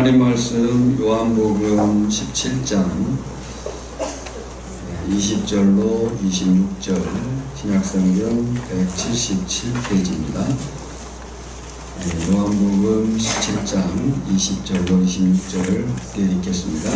하나님 말씀 요한복음 17장 20절로 26절 신약성경 177페이지입니다. 요한복음 17장 20절로 26절을 함께 읽겠습니다.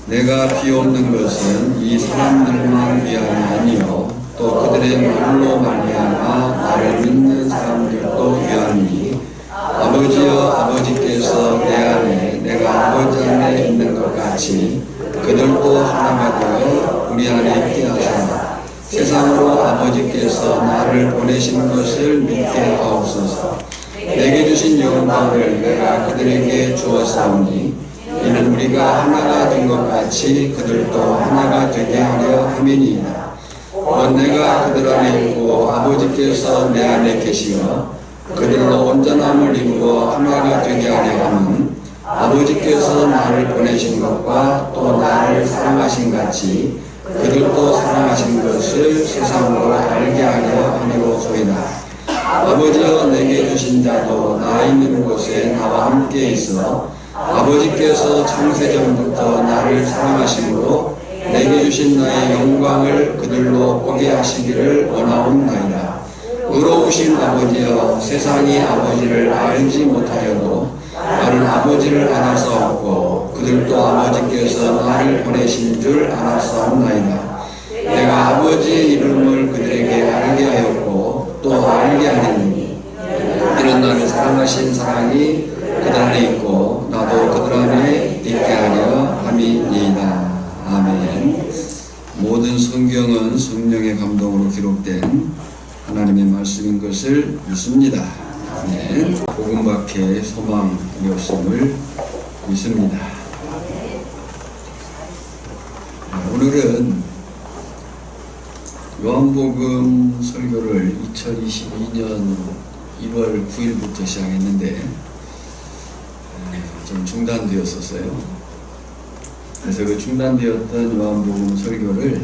내가 비옵는 것은 이 사람들만 위함이 아니요 또 그들의 말로 말미암아 나를 믿는 사람들도 위함이니 아버지여 아버지께서 내 안에 내가 아버지 안에 있는 것 같이 그들도 하나가 되어 우리 안에 있게 하사 세상으로 아버지께서 나를 보내신 것을 믿게 하옵소서. 내게 주신 영광을 내가 그들에게 주었사오니 이는 우리가 하나가 된 것 같이 그들도 하나가 되게 하려 함이니이다. 곧 내가 그들 안에 있고 아버지께서 내 안에 계시어 그들로 온전함을 이루어 하나가 되게 하려 함은 아버지께서 나를 보내신 것과 또 나를 사랑하신 같이 그들도 사랑하신 것을 세상으로 알게 하려 함이로소이다. 아버지여 내게 주신 자도 나 있는 곳에 나와 함께 있어 아버지께서 창세전부터 나를 사랑하심으로 내게 주신 나의 영광을 그들로 보게 하시기를 원하옵나이다. 의로우신 아버지여 세상이 아버지를 알지 못하여도 나는 아버지를 알았사옵고 그들도 아버지께서 나를 보내신 줄 알았사옵나이다. 내가 아버지의 이름을 그들에게 알게 하였고 또 알게 하리니 이는 나를 사랑하신 사랑이 그들 안에 있고 나도 그들 안에 있게 하려 함이니이다. 아멘. 모든 성경은 성령의 감동으로 기록된 하나님의 말씀인 것을 믿습니다. 아멘. 복음 밖에 소망이 없음을 믿습니다. 오늘은 요한복음 설교를 2022년 1월 9일부터 시작했는데 좀 중단되었었어요. 그래서 그 중단되었던 요한복음 설교를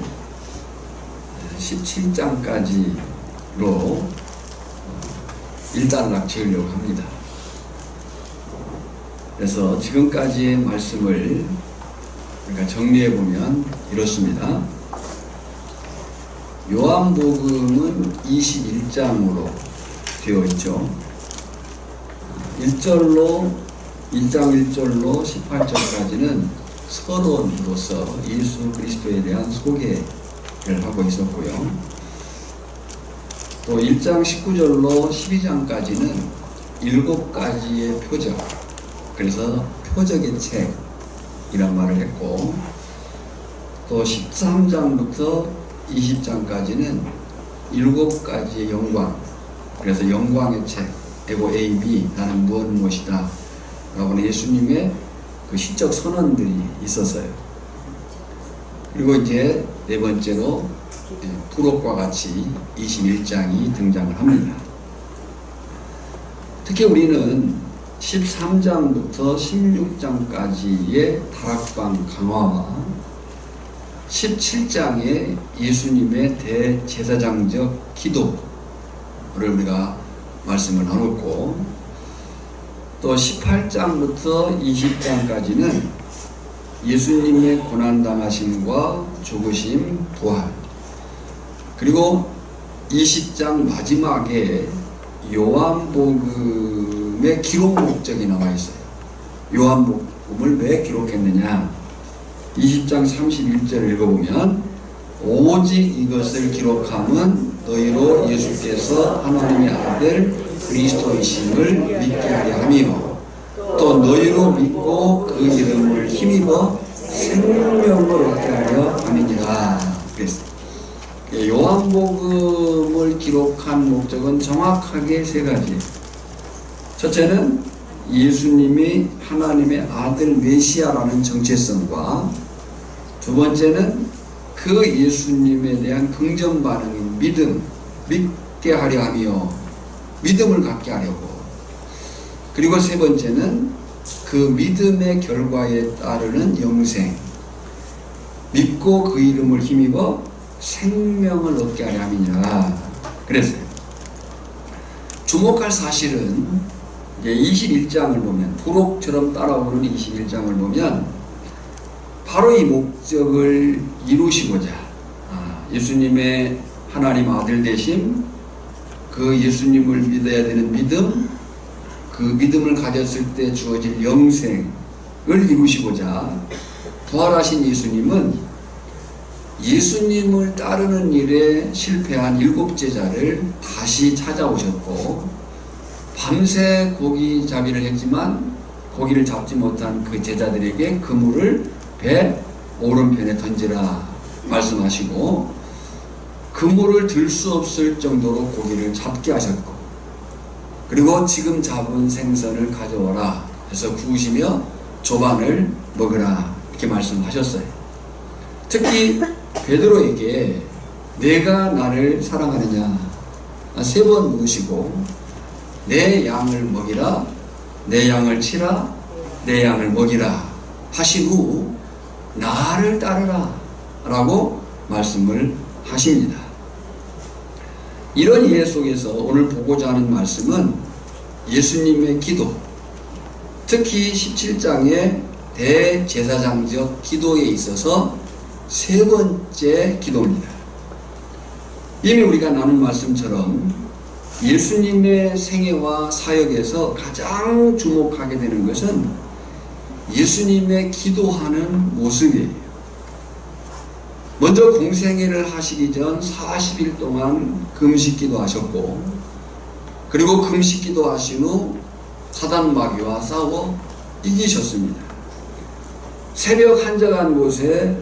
17장까지로 일단락 지으려고 합니다. 그래서 지금까지의 말씀을 그러니까 정리해보면 이렇습니다. 요한복음은 21장으로 되어 있죠. 1장 1절로 18절까지는 서론으로서 예수 그리스도에 대한 소개를 하고 있었고요. 또 1장 19절로 12장까지는 7가지의 표적, 그래서 표적의 책이란 말을 했고, 또 13장부터 20장까지는 7가지의 영광, 그래서 영광의 책, 에고 에이미, 나는 무엇이다 라고 하는 예수님의 그 시적 선언들이 있었어요. 그리고 이제 네 번째로 부록과 같이 21장이 등장을 합니다. 특히 우리는 13장부터 16장까지의 다락방 강화와 17장의 예수님의 대제사장적 기도를 우리가 말씀을 나눴고, 또 18장부터 20장까지는 예수님의 고난당하심과 죽으심, 부활, 그리고 20장 마지막에 요한복음의 기록 목적이 나와 있어요. 요한복음을 왜 기록했느냐? 20장 31절을 읽어보면 오직 이것을 기록함은 너희로 예수께서 하나님의 아들 그리스도이심을 믿게 하려 함이요 또 너희로 믿고 그 이름을 힘입어 생명을 얻게 하려 함이니라. 그랬어요. 요한복음을 기록한 목적은 정확하게 세 가지예요. 첫째는 예수님이 하나님의 아들 메시아라는 정체성과, 두 번째는 그 예수님에 대한 긍정 반응인 믿음, 믿게 하려 하며 믿음을 갖게 하려고, 그리고 세 번째는 그 믿음의 결과에 따르는 영생, 믿고 그 이름을 힘입어 생명을 얻게 하려 함이니라 그랬어요. 주목할 사실은 이제 21장을 보면, 부록처럼 따라오는 21장을 보면 바로 이 목적을 이루시고자 예수님의 하나님 아들 되심, 그 예수님을 믿어야 되는 믿음, 그 믿음을 가졌을 때 주어질 영생을 이루시고자 부활하신 예수님은 예수님을 따르는 일에 실패한 7 제자를 다시 찾아오셨고, 밤새 고기 잡이를 했지만 고기를 잡지 못한 그 제자들에게 그물을 배 오른편에 던지라 말씀하시고, 그물을 들 수 없을 정도로 고기를 잡게 하셨고, 그리고 지금 잡은 생선을 가져와라 해서 구우시며 조반을 먹으라 이렇게 말씀하셨어요. 특히 베드로에게 내가 나를 사랑하느냐 3번 물으시고, 내 양을 먹이라, 내 양을 치라, 내 양을 먹이라 하신 후 나를 따르라 라고 말씀을 하십니다. 이런 이해 속에서 오늘 보고자 하는 말씀은 예수님의 기도, 특히 17장의 대제사장적 기도에 있어서 3번째 기도입니다. 이미 우리가 나눈 말씀처럼 예수님의 생애와 사역에서 가장 주목하게 되는 것은 예수님의 기도하는 모습이에요. 먼저 공생애를 하시기 전 40일 동안 금식기도 하셨고, 그리고 금식기도 하신 후 사단 마귀와 싸워 이기셨습니다. 새벽 한적한 곳에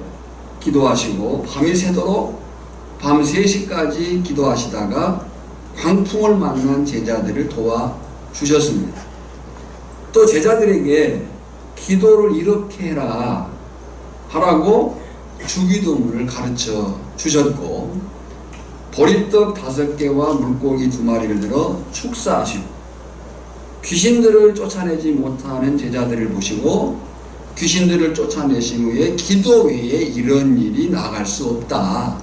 기도하시고 밤이 새도록 밤 3시까지 기도하시다가 광풍을 만난 제자들을 도와주셨습니다. 또 제자들에게 기도를 이렇게 해라 하라고 주기도문을 가르쳐 주셨고, 보리떡 5개와 물고기 2마리를 들어 축사하시고, 귀신들을 쫓아내지 못하는 제자들을 보시고 귀신들을 쫓아내신 후에 기도 외에 이런 일이 나갈 수 없다.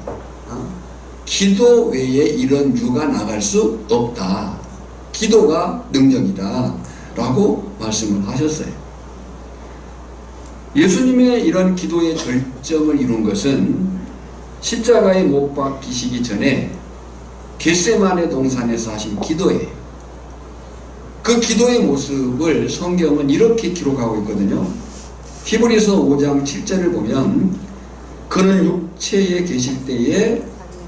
기도 외에 이런 유가 나갈 수 없다. 기도가 능력이다 라고 말씀을 하셨어요. 예수님의 이런 기도의 절정을 이룬 것은 십자가에 못 박히시기 전에 겟세마네 동산에서 하신 기도예요. 그 기도의 모습을 성경은 이렇게 기록하고 있거든요. 히브리서 5장 7절을 보면, 그는 육체에 계실 때에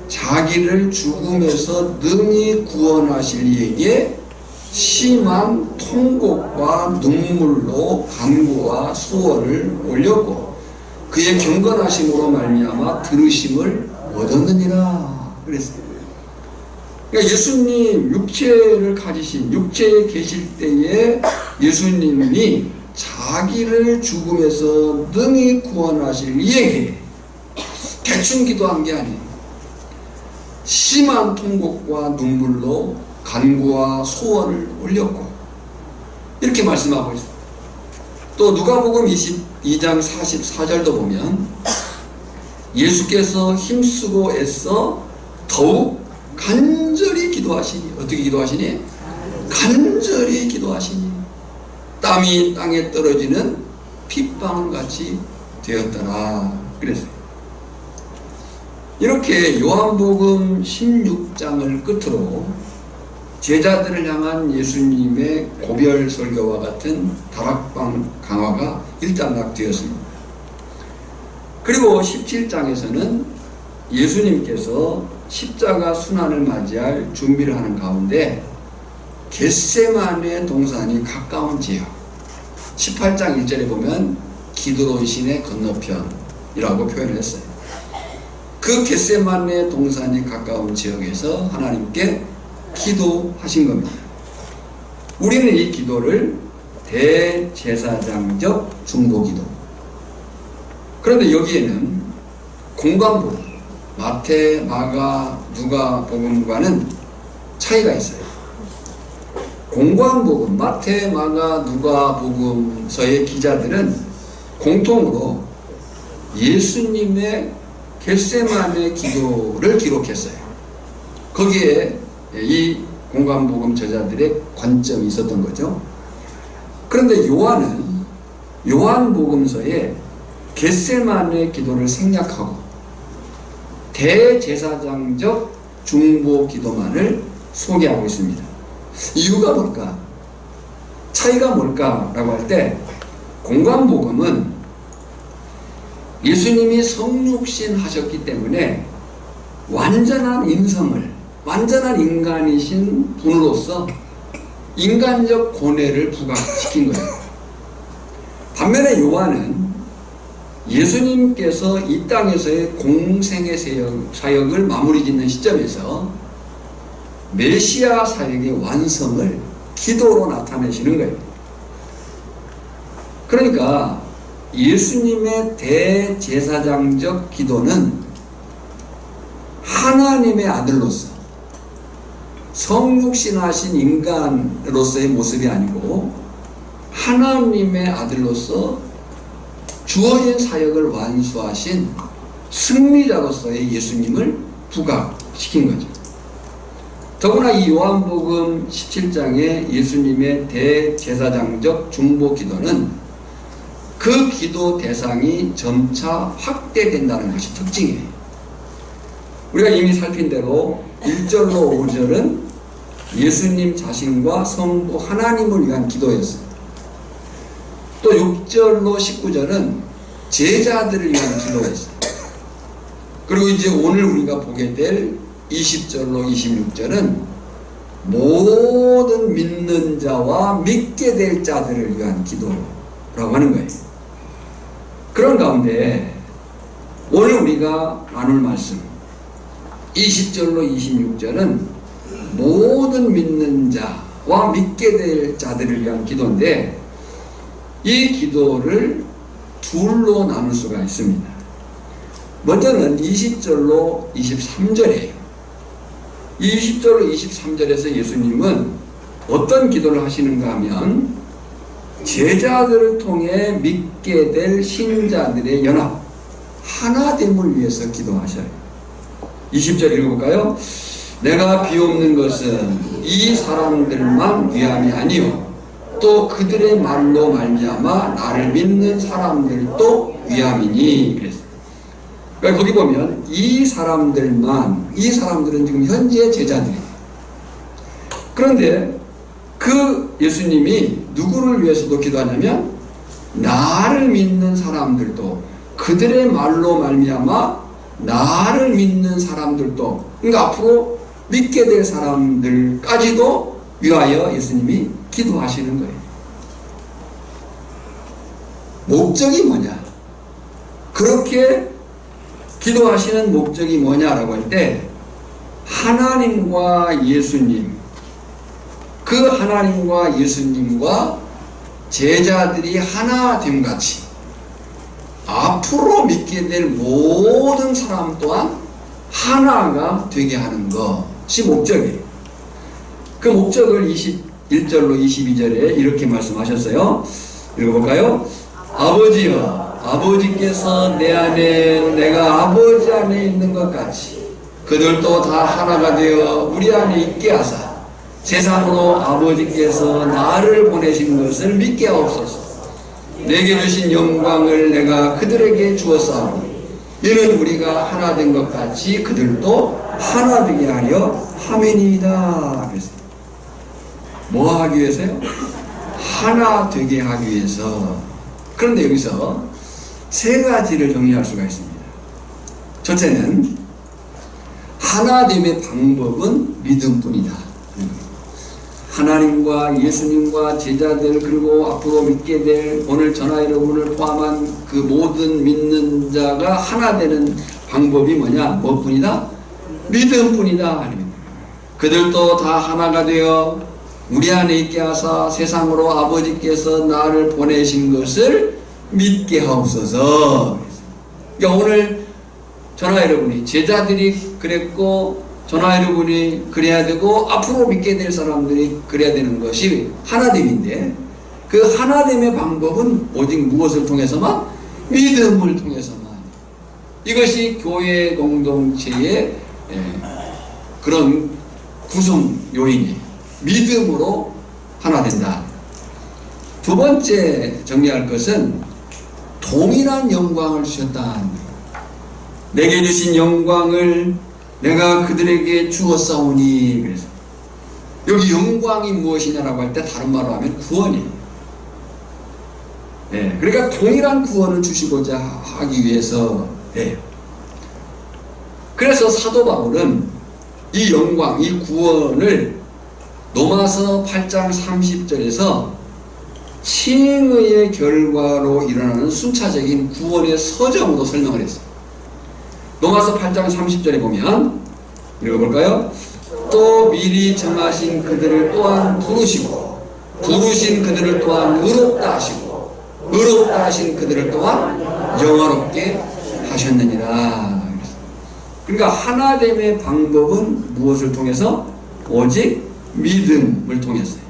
자기를 죽음에서 능히 구원하실 이에게 심한 통곡과 눈물로 간구와 수원을 올렸고, 그의 경건하심으로 말미암아 들으심을 얻었느니라 그랬어요. 그러니까 예수님 육체를 가지신, 육체에 계실 때에 예수님이 자기를 죽음에서 능히 구원하실 이에게 대충 기도한 게 아니에요. 심한 통곡과 눈물로 간구와 소원을 올렸고, 이렇게 말씀하고 있어요. 또 누가복음 22장 44절도 보면 예수께서 힘쓰고 애써 더욱 간절히 기도하시니, 어떻게 기도하시니? 간절히 기도하시니 땀이 땅에 떨어지는 핏방울같이 되었더라 그랬어요. 이렇게 요한복음 16장을 끝으로 제자들을 향한 예수님의 고별 설교와 같은 다락방 강화가 일단락되었습니다. 그리고 17장에서는 예수님께서 십자가 순환을 맞이할 준비를 하는 가운데 겟세마네 동산이 가까운 지역, 18장 1절에 보면 기드론신의 건너편이라고 표현을 했어요. 그 겟세마네 동산이 가까운 지역에서 하나님께 기도하신 겁니다. 우리는 이 기도를 대제사장적 중보기도, 그런데 여기에는 공관복, 마태, 마가, 누가 복음과는 차이가 있어요. 공관복음, 마태, 마가, 누가 복음서의 기자들은 공통으로 예수님의 겟세마네 기도를 기록했어요. 거기에 이 공관복음 저자들의 관점이 있었던 거죠. 그런데 요한복음서에 겟세마네 기도를 생략하고 대제사장적 중보 기도만을 소개하고 있습니다. 이유가 뭘까? 차이가 뭘까라고 할 때, 공관복음은 예수님이 성육신 하셨기 때문에 완전한 인간이신 분으로서 인간적 고뇌를 부각시킨 거예요. 반면에 요한은 예수님께서 이 땅에서의 공생의 사역을 마무리 짓는 시점에서 메시아 사역의 완성을 기도로 나타내시는 거예요. 그러니까 예수님의 대제사장적 기도는 하나님의 아들로서 성육신하신 인간으로서의 모습이 아니고 하나님의 아들로서 주어진 사역을 완수하신 승리자로서의 예수님을 부각시킨 거죠. 더구나 이 요한복음 17장의 예수님의 대제사장적 중보 기도는 그 기도 대상이 점차 확대된다는 것이 특징이에요. 우리가 이미 살핀 대로 1절로 5절은 예수님 자신과 성부 하나님을 위한 기도였어요. 또 6절로 19절은 제자들을 위한 기도였어요. 그리고 이제 오늘 우리가 보게 될 20절로 26절은 모든 믿는 자와 믿게 될 자들을 위한 기도라고 하는 거예요. 그런 가운데 오늘 우리가 나눌 말씀 20절로 26절은 모든 믿는 자와 믿게 될 자들을 위한 기도인데, 이 기도를 둘로 나눌 수가 있습니다. 먼저는 20절로 23절이에요. 20절로 23절에서 예수님은 어떤 기도를 하시는가 하면 제자들을 통해 믿게 될 신자들의 연합, 하나됨을 위해서 기도하셔요. 20절 읽어볼까요? 내가 비옵는 것은 이 사람들만 위함이 아니요 또 그들의 말로 말미암아 나를 믿는 사람들도 위함이니. 그랬어요. 그러니까 거기 보면 이 사람들은 지금 현재 제자들이에요. 그런데 그 예수님이 누구를 위해서도 기도하냐면 나를 믿는 사람들도, 그들의 말로 말미암아 나를 믿는 사람들도, 그러니까 앞으로 믿게 될 사람들까지도 위하여 예수님이 기도하시는 거예요. 목적이 뭐냐? 그렇게 기도하시는 목적이 뭐냐라고 할 때, 하나님과 예수님, 그 하나님과 예수님과 제자들이 하나됨 같이 앞으로 믿게 될 모든 사람 또한 하나가 되게 하는 것이 목적이에요. 그 목적을 21절로 22절에 이렇게 말씀하셨어요. 읽어볼까요? 아버지여, 아버지께서 내 안에 내가 아버지 안에 있는 것 같이 그들도 다 하나가 되어 우리 안에 있게 하사 세상으로 아버지께서 나를 보내신 것을 믿게 하옵소서. 내게 주신 영광을 내가 그들에게 주었사오니 이는 우리가 하나 된 것 같이 그들도 하나 되게 하려 함이니이다. 그랬어요. 뭐 하기 위해서요? 하나 되게 하기 위해서. 그런데 여기서 세 가지를 정리할 수가 있습니다. 첫째는 하나됨의 방법은 믿음뿐이다. 하나님과 예수님과 제자들, 그리고 앞으로 믿게 될 오늘 전화 여러분을 포함한 그 모든 믿는 자가 하나 되는 방법이 뭐냐? 무엇뿐이다? 믿음뿐이다. 그들도 다 하나가 되어 우리 안에 있게 하사 세상으로 아버지께서 나를 보내신 것을 믿게 하옵소서. 그러니까 오늘 전화 여러분이 제자들이 그랬고 전화 여러분이 그래야 되고 앞으로 믿게 될 사람들이 그래야 되는 것이 하나됨인데, 그 하나됨의 방법은 오직 무엇을 통해서만? 믿음을 통해서만. 이것이 교회 공동체의 그런 구성 요인이에요. 믿음으로 하나 된다. 두 번째 정리할 것은 동일한 영광을 주셨다. 내게 주신 영광을 내가 그들에게 주었사오니. 그래서 여기 영광이 무엇이냐라고 할 때 다른 말로 하면 구원이에요. 네, 그러니까 동일한 구원을 주시고자 하기 위해서 해요. 그래서 사도 바울은 이 영광, 이 구원을 로마서 8장 30절에서 칭의의 결과로 일어나는 순차적인 구원의 서정으로 설명을 했어요. 로마서 8장 30절에 보면 읽어볼까요? 또 미리 정하신 그들을 또한 부르시고 부르신 그들을 또한 의롭다 하시고 의롭다 하신 그들을 또한 영화롭게 하셨느니라. 그러니까 하나됨의 방법은 무엇을 통해서? 오직 믿음을 통해서요.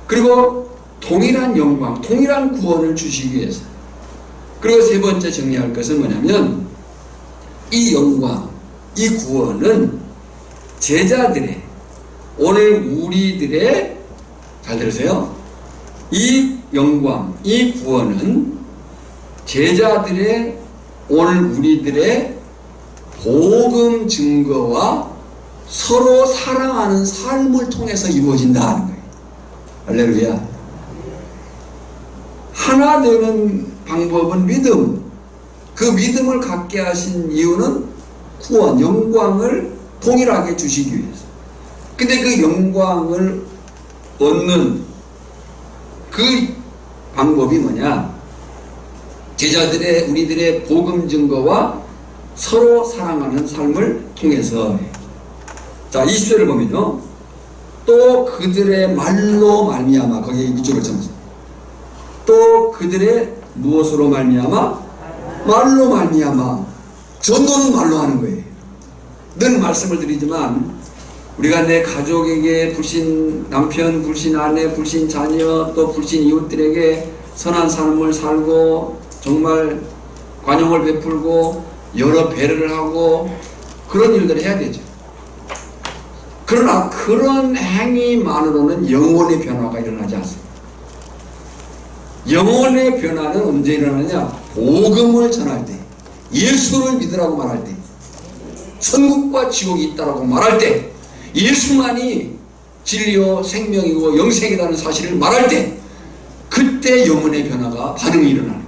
그리고 동일한 영광, 동일한 구원을 주시기 위해서. 그리고 세 번째 정리할 것은 뭐냐면 이 영광, 이 구원은 제자들의, 오늘 우리들의, 잘 들으세요, 이 영광, 이 구원은 제자들의, 오늘 우리들의 복음 증거와 서로 사랑하는 삶을 통해서 이루어진다는 거예요. 할렐루야. 하나 되는 방법은 믿음. 그 믿음을 갖게 하신 이유는 구원, 영광을 동일하게 주시기 위해서. 근데 그 영광을 얻는 그 방법이 뭐냐? 제자들의, 우리들의 복음 증거와 서로 사랑하는 삶을 통해서. 자, 20절을 보면요, 또 그들의 말로 말미암아, 거기에 밑줄을 쳐서 또 그들의 무엇으로 말미암아? 말로 말미암아. 전도는 말로 하는 거예요. 늘 말씀을 드리지만 우리가 내 가족에게, 불신 남편, 불신 아내, 불신 자녀, 또 불신 이웃들에게 선한 삶을 살고 정말 관용을 베풀고 여러 배려를 하고 그런 일들을 해야 되죠. 그러나 그런 행위만으로는 영혼의 변화가 일어나지 않습니다. 영혼의 변화는 언제 일어나냐? 복음을 전할 때, 예수를 믿으라고 말할 때, 천국과 지옥이 있다라고 말할 때, 예수만이 진리요 생명이고 영생이라는 사실을 말할 때, 그때 영혼의 변화가, 반응이 일어나는 거예요.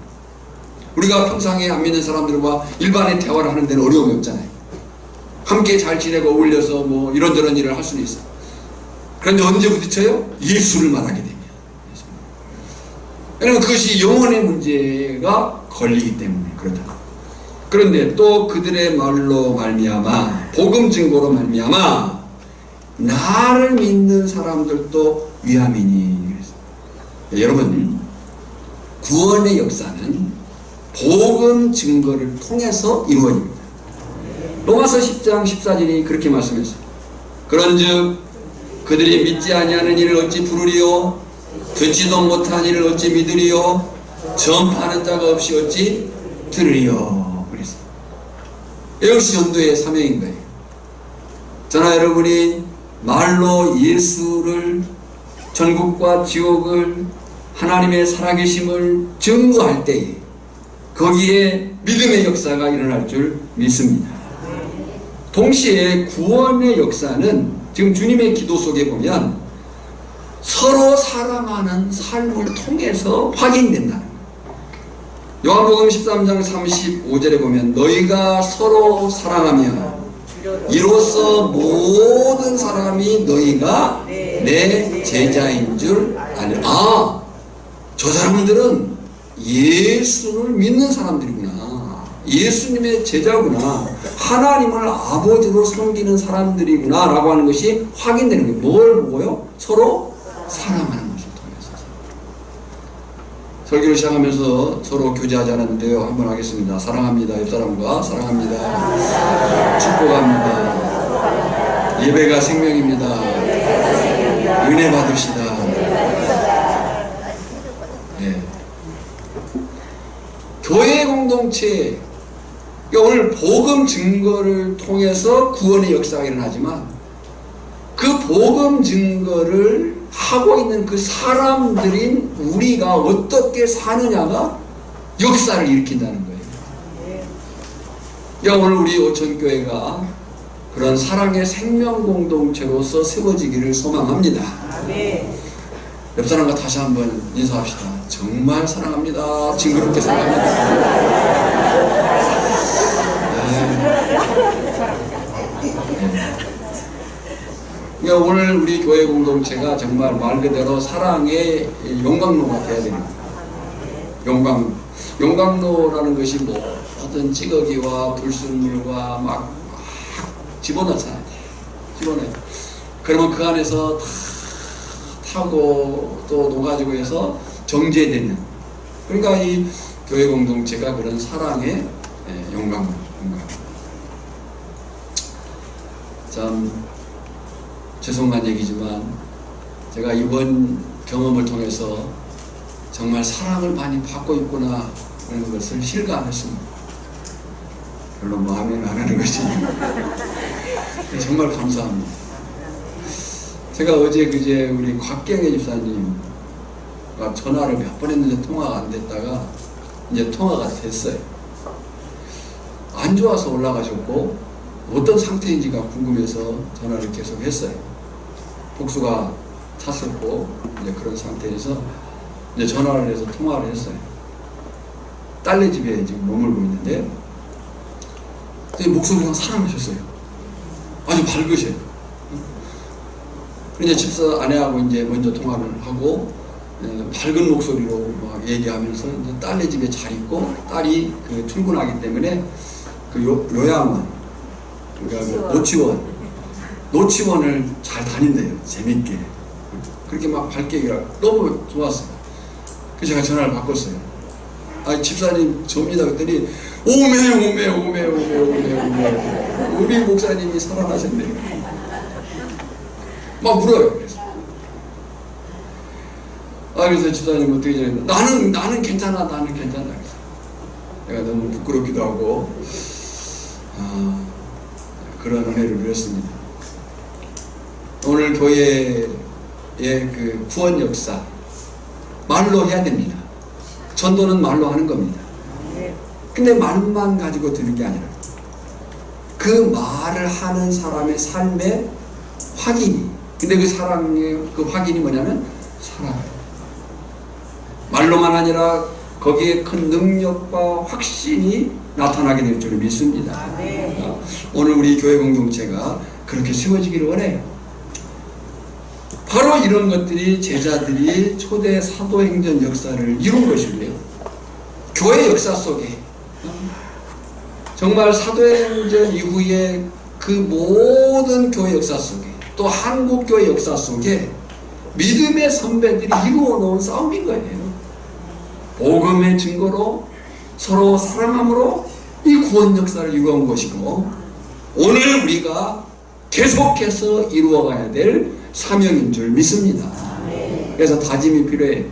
우리가 평상에 안 믿는 사람들과 일반의 대화를 하는 데는 어려움이 없잖아요. 함께 잘 지내고 어울려서 뭐 이런저런 일을 할 수는 있어요. 그런데 언제 부딪혀요? 예수를 말하게 됩니다. 왜냐하면 그것이 영혼의 문제가 걸리기 때문에 그렇다. 그런데 또 그들의 말로 말미암아, 복음 증거로 말미암아 나를 믿는 사람들도 위함이니. 여러분, 구원의 역사는 복음 증거를 통해서 이루어집니다. 로마서 10장 14절이 그렇게 말씀했어요. 그런즉 그들이 믿지 아니하는 이를 어찌 부르리요? 듣지도 못한 이를 어찌 믿으리요? 전파하는 자가 없이 어찌 들으리요? 그랬어요. 이것이 전도의 사명인 거예요. 저나 여러분이 말로 예수를, 천국과 지옥을, 하나님의 살아계심을 증거할 때에 거기에 믿음의 역사가 일어날 줄 믿습니다. 동시에 구원의 역사는 지금 주님의 기도 속에 보면 서로 사랑하는 삶을 통해서 확인된다. 요한복음 13장 35절에 보면 너희가 서로 사랑하면 이로써 모든 사람이 너희가 내 제자인 줄 아니. 아, 저 사람들은 예수를 믿는 사람들이구나. 예수님의 제자구나. 하나님을 아버지로 섬기는 사람들이구나 라고 하는 것이 확인되는 거예요. 뭘 보고요? 서로 사랑하는 것을 통해서. 설교를 시작하면서 서로 교제하지 않았는데요, 한번 하겠습니다. 사랑합니다. 옆사람과 사랑합니다. 축복합니다. 예배가 생명입니다. 은혜 받으시다. 네. 교회 공동체, 오늘 복음 증거를 통해서 구원의 역사가 일어나지만 그 복음 증거를 하고 있는 그 사람들인 우리가 어떻게 사느냐가 역사를 일으킨다는 거예요. 그러니까 오늘 우리 오천교회가 그런 사랑의 생명 공동체로서 세워지기를 소망합니다. 옆 사람과 다시 한번 인사합시다. 정말 사랑합니다. 징그럽게 사랑합니다. 그러니까 오늘 우리 교회 공동체가 정말 말 그대로 사랑의 용광로가 되어야 됩니다. 용광로라는 것이 뭐 어떤 찌꺼기와 불순물과 막 집어넣잖아요. 그러면 그 안에서 다 타고 또 녹아지고 해서 정제되는, 그러니까 이 교회 공동체가 그런 사랑의 용광로. 참 죄송한 얘기지만 제가 이번 경험을 통해서 정말 사랑을 많이 받고 있구나 하는 것을 실감했습니다. 별로 마음에 안 하는 것이 정말 감사합니다. 제가 어제 그제 우리 곽경혜 집사님과 전화를 몇 번 했는데 통화가 안 됐다가 이제 통화가 됐어요. 안 좋아서 올라가셨고 어떤 상태인지가 궁금해서 전화를 계속 했어요. 복수가 찼었고 이제 그런 상태에서 이제 전화를 해서 통화를 했어요. 딸네 집에 지금 머물고 있는데 목소리가 사랑하셨어요. 아주 밝으셔요. 이제 집사 아내하고 이제 먼저 통화를 하고 밝은 목소리로 막 얘기하면서 이제 딸네 집에 잘 있고 딸이 그 출근하기 때문에 그 요양원, 그러니까 노치원을 잘 다닌대요. 재밌게. 그렇게 막 밝게 얘기하고 너무 좋았어요. 그래서 제가 전화를 바꿨어요. 아, 집사님 접니다. 그랬더니 오메 우리 목사님이 살아나셨네요. 막 울어요. 그래서 그래서 집사님 어떻게 전했나? 나는 괜찮아. 그래서 내가 너무 부끄럽기도 하고 그런 은혜를 누렸습니다. 오늘 교회의 그 구원 역사 말로 해야 됩니다. 전도는 말로 하는 겁니다. 근데 말만 가지고 되는 게 아니라 그 말을 하는 사람의 삶의 확인이, 근데 그 사람의 그 확인이 뭐냐면 사랑. 말로만 아니라 거기에 큰 능력과 확신이 나타나게 될 줄 믿습니다. 오늘 우리 교회 공동체가 그렇게 세워지기를 원해요. 바로 이런 것들이 제자들이 초대 사도행전 역사를 이룬 것이고요. 교회 역사 속에 정말 사도행전 이후에 그 모든 교회 역사 속에 또 한국 교회 역사 속에 믿음의 선배들이 이루어 놓은 싸움인 거예요. 복음의 증거로 서로 사랑함으로 이 구원 역사를 이루어온 것이고 오늘 우리가 계속해서 이루어가야 될 사명인 줄 믿습니다. 그래서 다짐이 필요해요.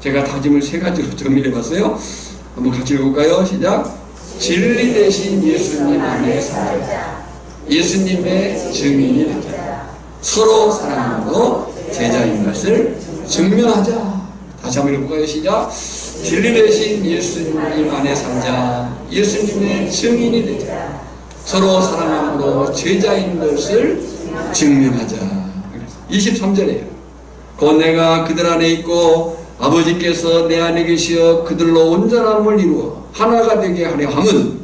제가 다짐을 세 가지로 정리해봤어요. 한번 같이 읽어볼까요? 시작. 진리 대신 예수님 안에 살자. 예수님의 증인이 되자. 서로 사랑함으로 제자인 것을 증명하자. 다시 한번 읽어볼까요? 시작. 진리 대신 예수님 안에 살자. 예수님의 증인이 되자. 서로 사랑함으로 제자인 것을 증명하자. 23절이에요. 곧 내가 그들 안에 있고 아버지께서 내 안에 계시어 그들로 온전함을 이루어 하나가 되게 하려 함은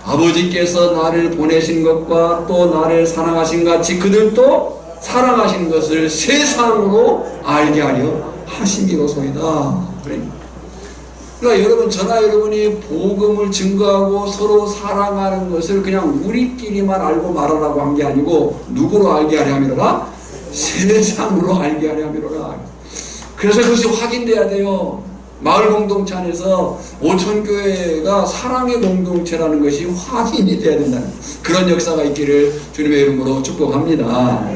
아버지께서 나를 보내신 것과 또 나를 사랑하신 같이 그들도 사랑하신 것을 세상으로 알게 하려 하심이로소이다. 그러니까 여러분, 저나 여러분이 복음을 증거하고 서로 사랑하는 것을 그냥 우리끼리만 알고 말하라고 한 게 아니고 누구로 알게 하려 함이로라? 세상으로 알게 하려 함이로라. 그래서 그것이 확인돼야 돼요. 마을 공동체 안에서 오천교회가 사랑의 공동체라는 것이 확인이 돼야 된다는 그런 역사가 있기를 주님의 이름으로 축복합니다.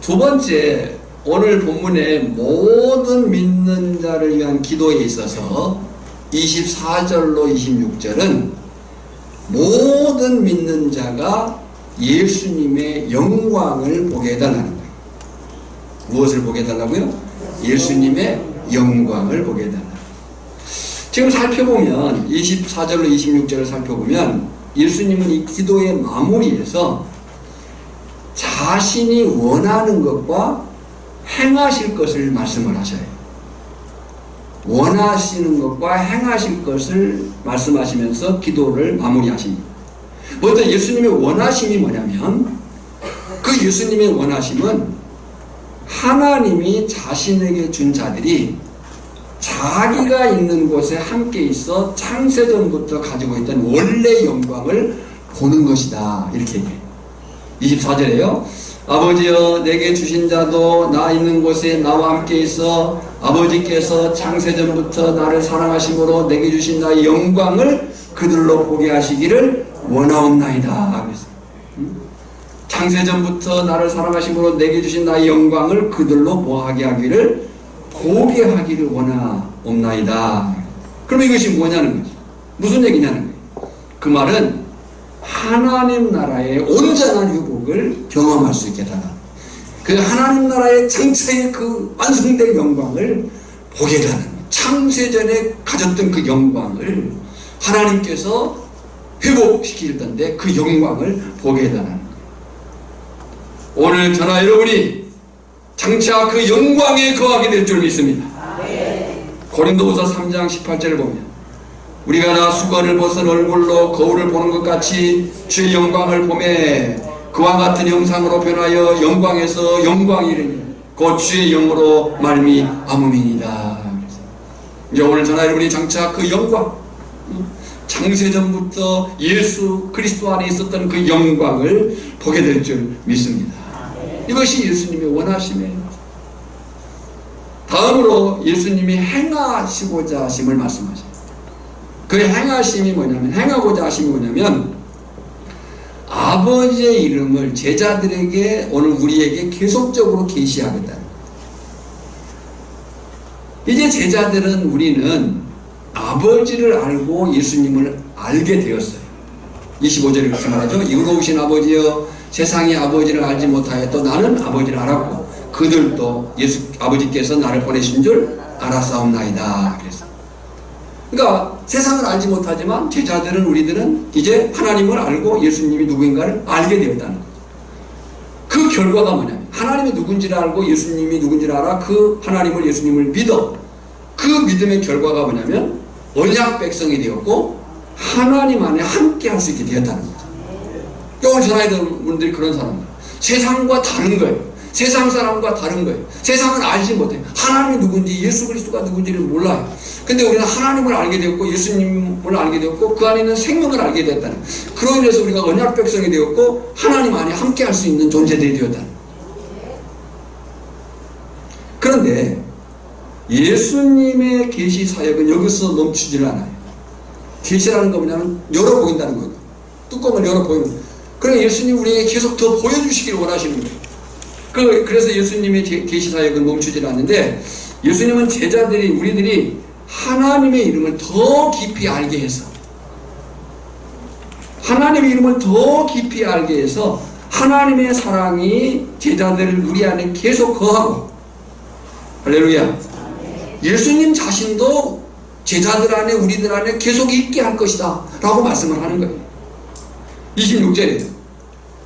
두 번째, 오늘 본문의 모든 믿는 자를 위한 기도에 있어서 24절로 26절은 모든 믿는 자가 예수님의 영광을 보게 해달라는 거예요. 무엇을 보게 해달라고요? 예수님의 영광을 보게 해달라. 지금 살펴보면 24절로 26절을 살펴보면 예수님은 이 기도의 마무리에서 자신이 원하는 것과 행하실 것을 말씀을 하셔요. 원하시는 것과 행하실 것을 말씀하시면서 기도를 마무리하십니다. 먼저 예수님의 원하심이 뭐냐면, 그 예수님의 원하심은 하나님이 자신에게 준 자들이 자기가 있는 곳에 함께 있어 창세전부터 가지고 있던 원래 영광을 보는 것이다, 이렇게 얘기해요. 24절에요. 아버지여 내게 주신 자도 나 있는 곳에 나와 함께 있어 아버지께서 창세전부터 나를 사랑하심으로 내게 주신 나의 영광을 그들로 보게 하시기를 원하옵나이다. 그래서 창세전부터 나를 사랑하심으로 내게 주신 나의 영광을 그들로 뭐하게 하기를 보게 하기를 원하옵나이다. 그럼 이것이 뭐냐는 거지. 무슨 얘기냐는 거예요. 그 말은 하나님 나라의 온전한 회복을 경험할 수 있게 해달라. 그 하나님 나라의 전체의 그 완성된 영광을 보게 해달라. 창세전에 가졌던 그 영광을 하나님께서 회복시킬 텐데 그 영광을 보게 해달라는 거예요. 오늘 저나 여러분이 장차 그 영광에 거하게 될 줄 믿습니다. 고린도후서 3장 18절을 보면 우리가 나 수건을 벗은 얼굴로 거울을 보는 것 같이 주의 영광을 보매 그와 같은 형상으로 변하여 영광에서 영광이 이르니 곧 주의 영으로 말미암음이니이다. 이제 오늘 저나 여러분이 장차 그 영광, 창세전부터 예수 그리스도 안에 있었던 그 영광을 보게 될 줄 믿습니다. 이것이 예수님의 원하심이에요. 다음으로 예수님이 행하시고자 하심을 말씀하셔요. 그 행하심이 뭐냐면, 행하고자 하심이 뭐냐면 아버지의 이름을 제자들에게, 오늘 우리에게 계속적으로 계시하겠다. 이제 제자들은, 우리는 아버지를 알고 예수님을 알게 되었어요. 25절에 그렇게 말하죠. 이로우신 아버지여 세상이 아버지를 알지 못하였도 나는 아버지를 알았고 그들도 아버지께서 나를 보내신 줄 알았사옵나이다. 그래서 그러니까 세상을 알지 못하지만 제자들은, 우리들은 이제 하나님을 알고 예수님이 누구인가를 알게 되었다는 거죠. 그 결과가 뭐냐면 하나님이 누군지를 알고 예수님이 누군지를 알아 그 하나님을, 예수님을 믿어. 그 믿음의 결과가 뭐냐면 언약 백성이 되었고 하나님 안에 함께 할 수 있게 되었다는 거죠. 오늘 전화했던 분들이 그런 사람들, 세상과 다른 거예요. 세상 사람과 다른 거예요. 세상은 알지 못해요. 하나님이 누군지, 예수 그리스도가 누군지를 몰라요. 근데 우리는 하나님을 알게 되었고 예수님을 알게 되었고 그 안에 있는 생명을 알게 되었다는 거예요. 그로 인해서 우리가 언약 백성이 되었고 하나님 안에 함께 할 수 있는 존재들이 되었다는 거예요. 그런데 예수님의 계시 사역은 여기서 멈추질 않아요. 계시라는 거 뭐냐면 열어 보인다는 거예요. 뚜껑을 열어 보이는 거예요. 그러니까 예수님 우리에게 계속 더 보여주시기를 원하시는 거예요. 그래서 예수님의 계시 사역은 멈추질 않는데, 예수님은 제자들이, 우리들이 하나님의 이름을 더 깊이 알게 해서, 하나님의 이름을 더 깊이 알게 해서 하나님의 사랑이 제자들 우리 안에 계속 거하고, 할렐루야, 예수님 자신도 제자들 안에, 우리들 안에 계속 있게 할 것이다 라고 말씀을 하는 거예요. 26절이에요.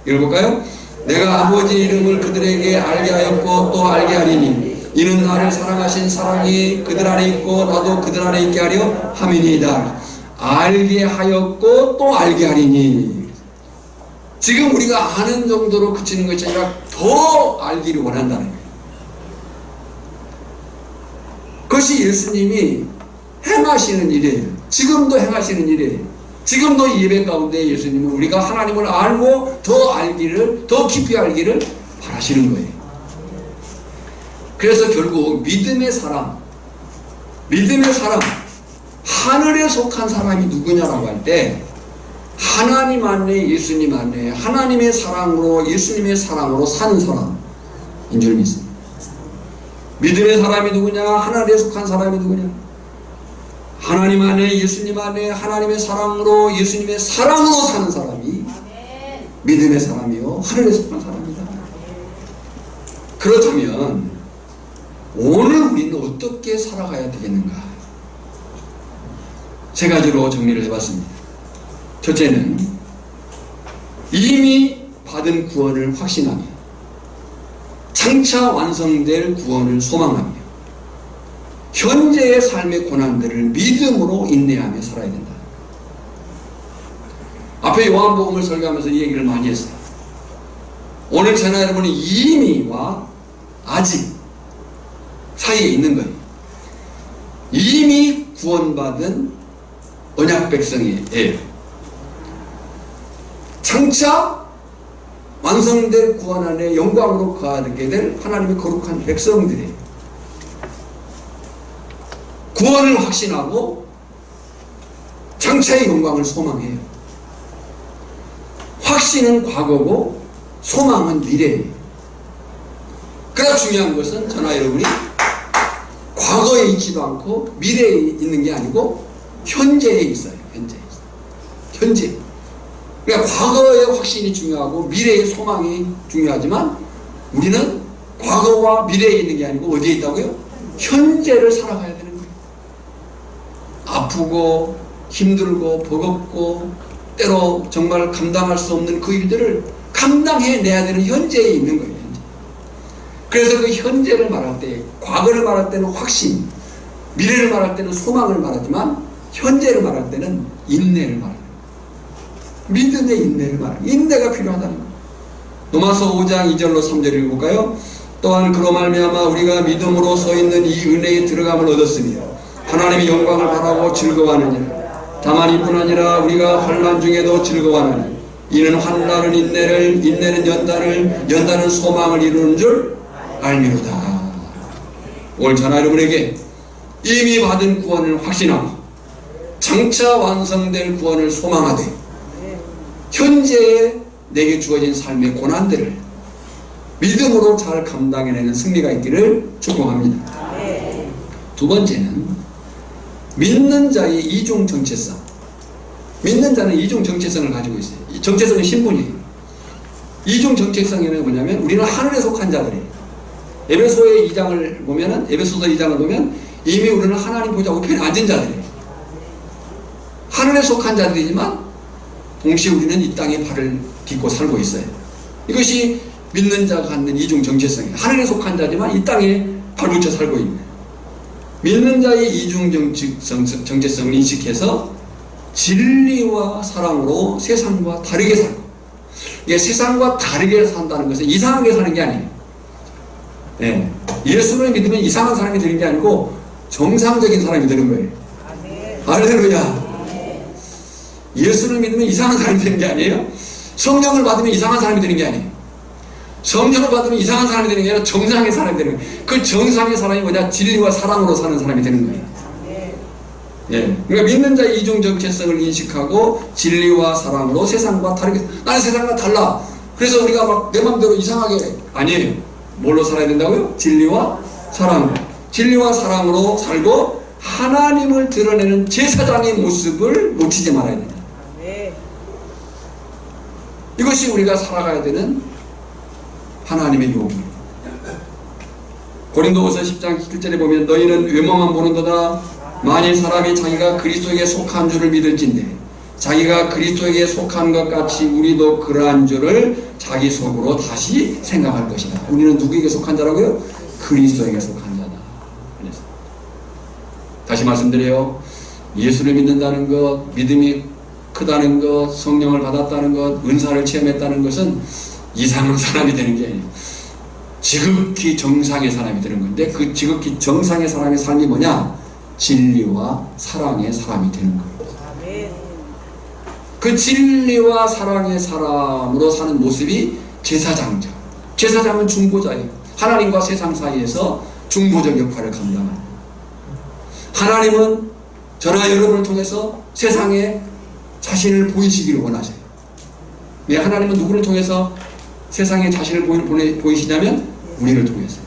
읽어볼까요? 내가 아버지 이름을 그들에게 알게 하였고 또 알게 하리니 이는 나를 사랑하신 사랑이 그들 안에 있고 나도 그들 안에 있게 하려 함이니이다. 알게 하였고 또 알게 하리니, 지금 우리가 아는 정도로 그치는 것이 아니라 더 알기를 원한다는 거예요. 그것이 예수님이 행하시는 일이에요. 지금도 행하시는 일이에요. 지금도 이 예배 가운데 예수님은 우리가 하나님을 알고 더 알기를, 더 깊이 알기를 바라시는 거예요. 그래서 결국 믿음의 사람, 하늘에 속한 사람이 누구냐라고 할 때 하나님 안에, 예수님 안에 하나님의 사랑으로, 예수님의 사랑으로 사는 사람인 줄 믿습니다. 믿음의 사람이 누구냐? 하늘에 속한 사람이 누구냐? 하나님 안에, 예수님 안에 하나님의 사랑으로, 예수님의 사랑으로 사는 사람이 믿음의 사람이요 하늘에 속한 사람이다. 그렇다면 오늘 우리는 어떻게 살아가야 되겠는가? 세 가지로 정리를 해봤습니다. 첫째는 이미 받은 구원을 확신하며 장차 완성될 구원을 소망하며 현재의 삶의 고난들을 믿음으로 인내하며 살아야 된다. 앞에 요한복음을 설교하면서 이 얘기를 많이 했어요. 오늘 저나 여러분이 이미와 아직 사이에 있는 거예요. 이미 구원받은 언약 백성이에요. 장차 완성될 구원 안에 영광으로 거하게 될 하나님의 거룩한 백성들이에요. 구원을 확신하고 장차의 영광을 소망해요. 확신은 과거고 소망은 미래예요. 그러나 중요한 것은 저나 여러분이 과거에 있지도 않고 미래에 있는 게 아니고 현재에 있어요. 현재. 그러니까 과거의 확신이 중요하고 미래의 소망이 중요하지만 우리는 과거와 미래에 있는 게 아니고 어디에 있다고요? 현재를 살아가야 되는 거예요. 아프고 힘들고 버겁고 때로 정말 감당할 수 없는 그 일들을 감당해내야 되는 현재에 있는 거예요. 그래서 그 현재를 말할 때, 과거를 말할 때는 확신, 미래를 말할 때는 소망을 말하지만 현재를 말할 때는 인내를 말해요. 믿음의 인내를 말해요. 인내가 필요하다는 거예요. 로마서 5장 2절로 3절 읽어볼까요? 또한 그로 말미암아 우리가 믿음으로 서 있는 이 은혜에 들어감을 얻었으며 하나님의 영광을 바라고 즐거워하느니라. 다만 이뿐 아니라 우리가 환난 중에도 즐거워하느니 이는 환난은 인내를, 인내는 연단을, 연단은 소망을 이루는 줄 알미로다. 오늘 저나 여러분에게 이미 받은 구원을 확신하고 장차 완성될 구원을 소망하되 현재에 내게 주어진 삶의 고난들을 믿음으로 잘 감당해내는 승리가 있기를 축복합니다. 두 번째는 믿는 자의 이중 정체성. 믿는 자는 이중 정체성을 가지고 있어요. 이 정체성은 신분이에요. 이중 정체성에는 뭐냐면 우리는 하늘에 속한 자들이에요. 에베소의 2장을 보면은, 에베소서 2장을 보면 이미 우리는 하나님 보좌 우편에 앉은 자들이에요. 하늘에 속한 자들이지만 동시에 우리는 이 땅에 발을 딛고 살고 있어요. 이것이 믿는 자가 갖는 이중 정체성이에요. 하늘에 속한 자지만 이 땅에 발붙여 살고 있는. 믿는 자의 이중 정체성을 인식해서 진리와 사랑으로 세상과 다르게 살고, 이게 세상과 다르게 산다는 것은 이상하게 사는 게 아니에요. 네. 예수를 믿으면 이상한 사람이 되는 게 아니고 정상적인 사람이 되는 거예요. 할렐루야. 예수를 믿으면 이상한 사람이 되는 게 아니에요. 성령을 받으면 이상한 사람이 되는 게 아니에요. 성령을 받으면 이상한 사람이 되는 게 아니라 정상의 사람이 되는 거예요. 그 정상의 사람이 뭐냐? 진리와 사랑으로 사는 사람이 되는 거예요. 예. 그러니까 믿는 자의 이중 정체성을 인식하고 진리와 사랑으로 세상과 다르게, 나는 세상과 달라. 그래서 우리가 막 내 맘대로 이상하게, 아니에요. 뭘로 살아야 된다고요? 진리와 사랑. 진리와 사랑으로 살고 하나님을 드러내는 제사장의 모습을 놓치지 말아야 된다. 이것이 우리가 살아가야 되는 하나님의 요구입니다. 고린도후서 10장 7절에 보면 너희는 외모만 보는도다. 만일 사람이 자기가 그리스도에게 속한 줄을 믿을진대 자기가 그리스도에게 속한 것 같이 우리도 그러한 줄을 자기 속으로 다시 생각할 것이다. 우리는 누구에게 속한 자라고요? 그리스도에게 속한 자다. 다시 말씀드려요. 예수를 믿는다는 것, 믿음이 크다는 것, 성령을 받았다는 것, 은사를 체험했다는 것은 이상한 사람이 되는 게 아니에요. 지극히 정상의 사람이 되는 건데, 그 지극히 정상의 사람의 삶이 뭐냐? 진리와 사랑의 사람이 되는 거예요. 그 진리와 사랑의 사람으로 사는 모습이 제사장자. 제사장은 중보자예요. 하나님과 세상 사이에서 중보적 역할을 감당합니다. 하나님은 저나 여러분을 통해서 세상에 자신을 보이시기를 원하세요. 네, 하나님은 누구를 통해서 세상에 자신을 보이시냐면 우리를 통해서.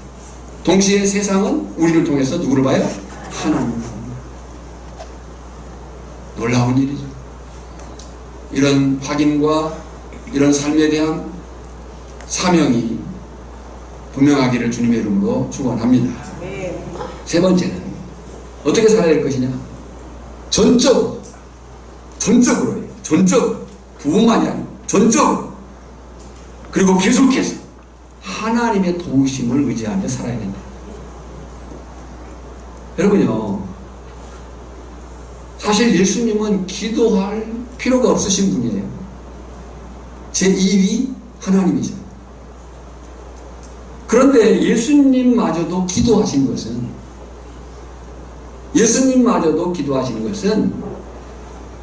동시에 세상은 우리를 통해서 누구를 봐요? 하나님을 봅니다. 놀라운 일이죠. 이런 확인과 이런 삶에 대한 사명이 분명하기를 주님의 이름으로 축원합니다. 세 번째는 어떻게 살아야 할 것이냐? 전적으로요. 전적으로. 부분만이 아니고 전적으로. 그리고 계속해서 하나님의 도우심을 의지하며 살아야 된다. 여러분요, 사실 예수님은 기도할 필요가 없으신 분이에요. 제2위 하나님이죠. 그런데 예수님마저도 기도하신 것은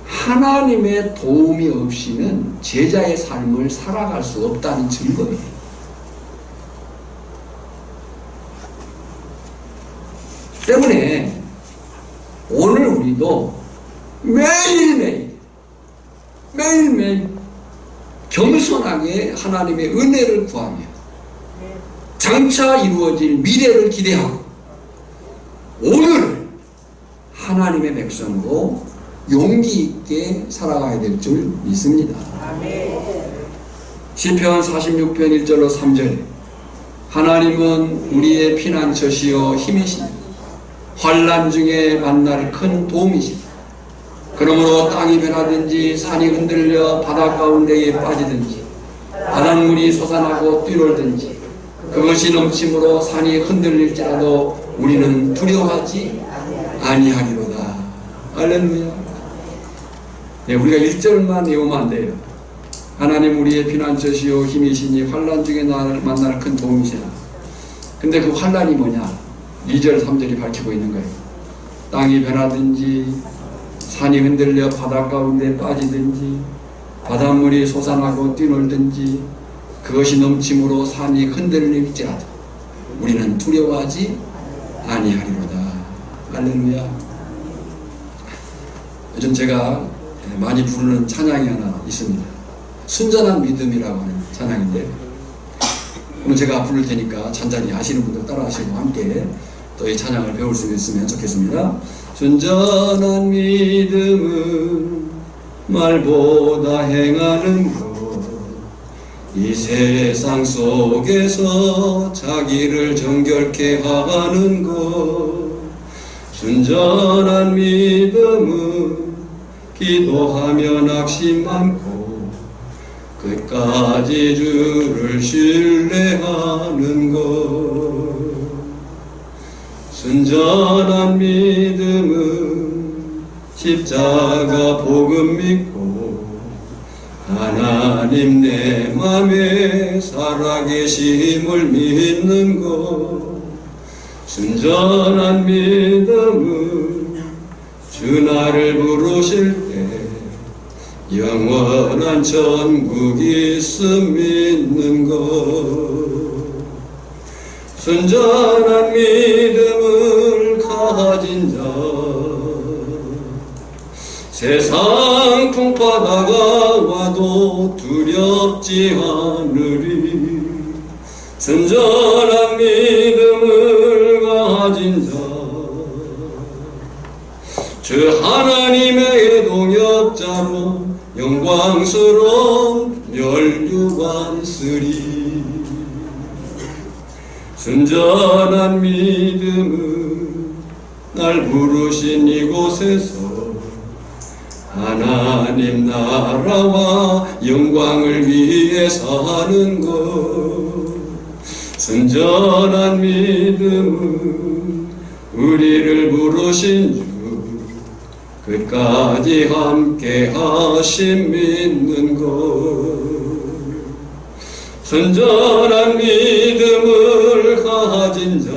하나님의 도움이 없이는 제자의 삶을 살아갈 수 없다는 증거예요. 때문에 오늘 우리도 매일매일 겸손하게 하나님의 은혜를 구하며 장차 이루어질 미래를 기대하고 오늘을 하나님의 백성으로 용기 있게 살아가야 될 줄 믿습니다. 시편 46편 1절로 3절에 하나님은 우리의 피난처시요 힘이시니 환난 중에 만날 큰 도움이시니 그러므로 땅이 변하든지 산이 흔들려 바다 가운데에 빠지든지 바닷물이 솟아나고 뛰놀든지 그것이 넘침으로 산이 흔들릴지라도 우리는 두려워하지 아니하리로다. 할렐루야. 네, 우리가 1절만 외우면 안 돼요. 하나님 우리의 피난처시요 힘이시니 환난 중에 나를 만날 큰 도움이시라. 근데 그 환난이 뭐냐? 2절 3절이 밝히고 있는 거예요. 땅이 변하든지 산이 흔들려 바다 가운데 빠지든지 바닷물이 솟아나고 뛰놀든지 그것이 넘침으로 산이 흔들릴지라도 우리는 두려워하지 아니하리로다. 할렐루야. 요즘 제가 많이 부르는 찬양이 하나 있습니다. 순전한 믿음이라고 하는 찬양인데 오늘 제가 부를 테니까 잔잔히 아시는 분들 따라 하시고 함께 또 이 찬양을 배울 수 있으면 좋겠습니다. 순전한 믿음은 말보다 행하는 것, 이 세상 속에서 자기를 정결케 하는 것. 순전한 믿음은 기도하며 낙심 많고 끝까지 주를 신뢰하는 것. 순전한 믿음은 십자가 복음 믿고 하나님 내 맘에 살아계심을 믿는 것. 순전한 믿음은 주 나를 부르실 때 영원한 천국 있음 믿는 것. 순전한 믿음을 가진 자 세상 풍파다가 와도 두렵지 않으리. 순전한 믿음을 가진 자 주 하나님의 동역자로 영광스러운 멸류관 쓰리. 순전한 믿음은 날 부르신 이곳에서 하나님 나라와 영광을 위해 사는 것. 순전한 믿음은 우리를 부르신 주 끝까지 함께 하심 믿는 것. 순전한 믿음을 가진 자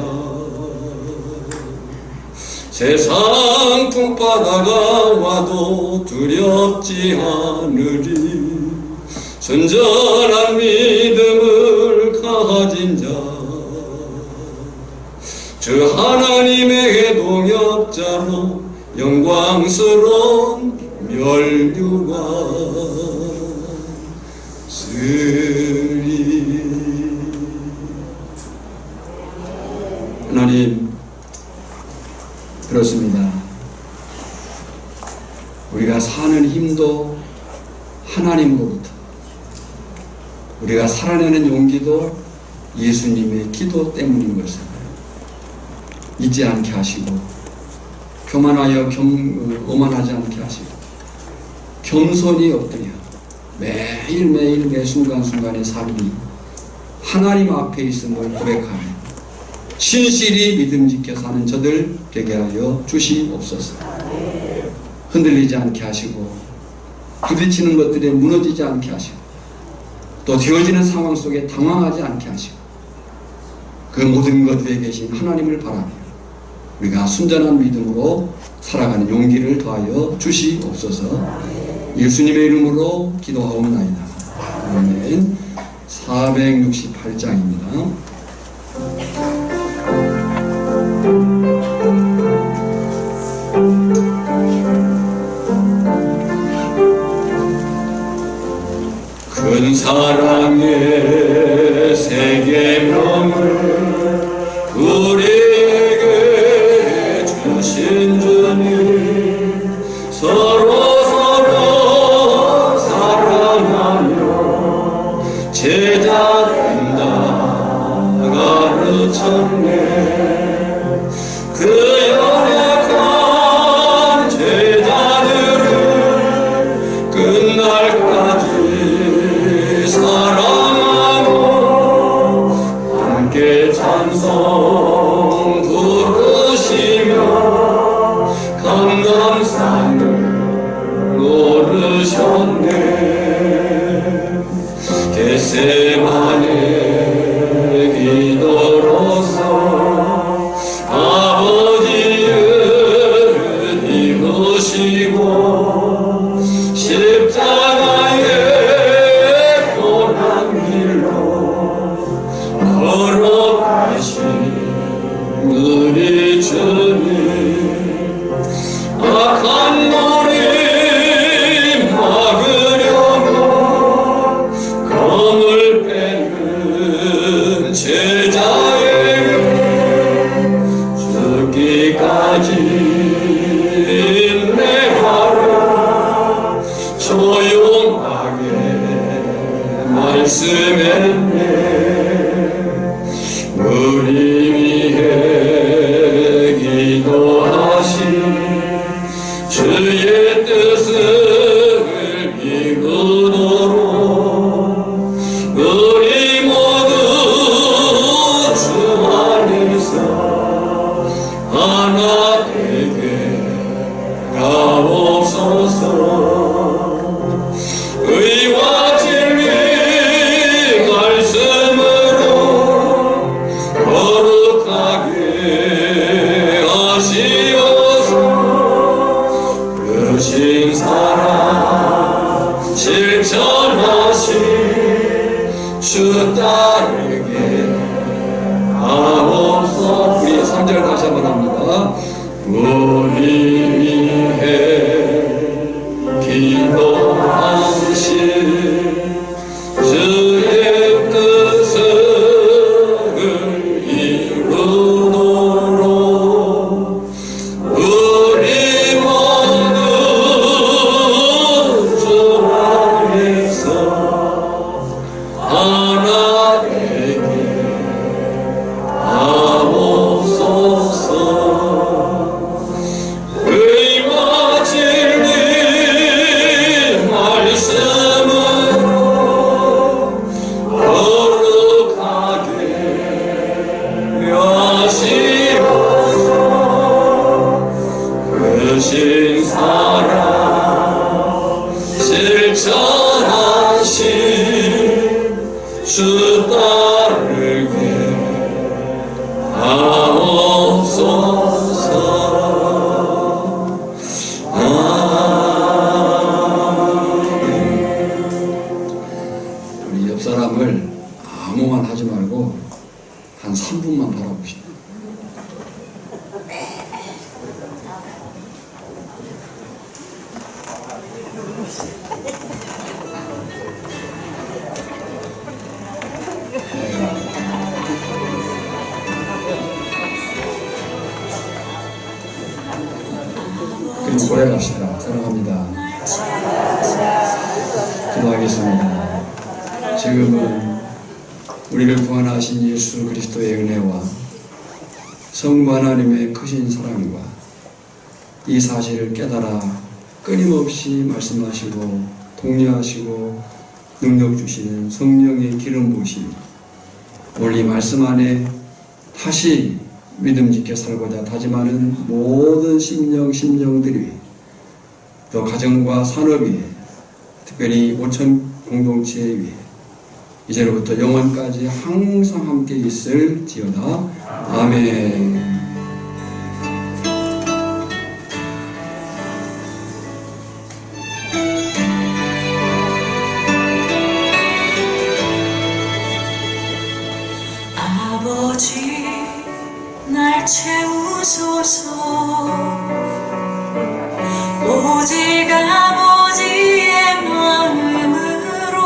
세상 풍파다가 와도 두렵지 않으리. 순전한 믿음을 가진 자 주 하나님의 동역자로 영광스러운 멸류관 쓰리. 하나님, 그렇습니다. 우리가 사는 힘도 하나님으로부터, 우리가 살아내는 용기도 예수님의 기도 때문인 것을 잊지 않게 하시고, 교만하여 오만하지 않게 하시고, 겸손히 엎드려 매일매일 매 순간순간의 삶이 하나님 앞에 있음을 고백하며 신실히 믿음지켜 사는 저들 되게 하여 주시옵소서. 흔들리지 않게 하시고, 부딪히는 것들에 무너지지 않게 하시고, 또 되어지는 상황 속에 당황하지 않게 하시고, 그 모든 것 위에 계신 하나님을 바라며 우리가 순전한 믿음으로 살아가는 용기를 더하여 주시옵소서. 예수님의 이름으로 기도하옵나이다. 아멘. 468장입니다. 큰 사랑의 세계명을 우리에게 주신 주님, 서로 사랑하며 제자 된다 가르쳤네. 그 연약한 제자들을 끝날까지 사랑하고 함께 찬송 부르시며 감감산을 오르셨네. 겟세마네 기도로서 아버지를 이루시고 십자가의 고난 길로 걸어가신 우리 주님, 악한 머리 막으려고 검을 빼는 제자에게 죽기까지 인내하라 조용하게 말씀했네. 우리 위해 기도하신 주의 뜻을 이루도록 우리 모두 주 안에서 하나 되게 가옵소서. 의와 진리 말씀으로 거룩하게 하시어서 크신 사랑 실천하신 주 따르게 하옵소서. 우리 3절 다시 한번 합니다. 우리 위해 기도하신 주의 뜻을 이루도록 우리 모두 주 안에서 하나 되게 하옵소서. 의와 진리 말씀으로 거룩하게 하시옵소서. 크신 사랑 실천하신 주 따르게 하옵소서. 우리 옆 사람을 아무만 하지 말고 한 3분만 바라봅시다. 그리고 고백합시다. 사랑합니다. 기도하겠습니다. 지금은 우리를 구원하신 예수 그리스도의 은혜와 성부 하나님의 크신 사랑과 이 사실을 깨달아 끊임없이 말씀하시고 독려하시고 능력 주시는 성령의 기름 부으심이 오늘 이 말씀 안에 다시 믿음직게 살고자 다짐하는 모든 심령들이 또 가정과 산업 위에 특별히 오천 공동체 위에 이제로부터 영원까지 항상 함께 있을지어다. 아멘. 아버지 날 채우소서 오직 아버지의 마음으로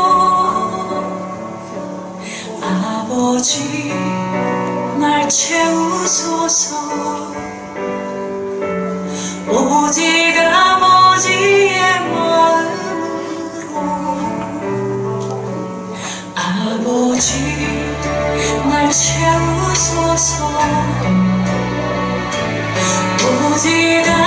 아버지 날 채우소서 오직 아버지의 마음으로 아버지 날 채우소서 오직